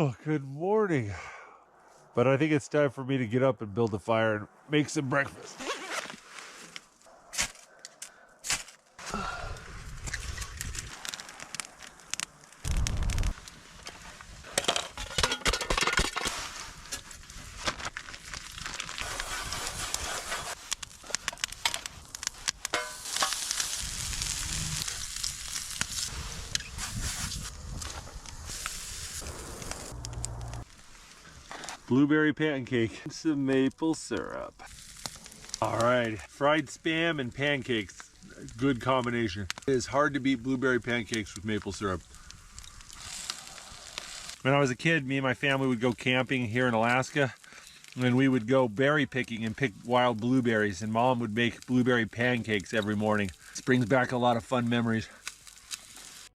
Oh, good morning. But I think it's time for me to get up and build a fire and make some breakfast. Blueberry pancake, some maple syrup. All right, fried Spam and pancakes, good combination. It is hard to beat blueberry pancakes with maple syrup. When I was a kid, me and my family would go camping here in Alaska, and we would go berry picking and pick wild blueberries, and Mom would make blueberry pancakes every morning. This brings back a lot of fun memories.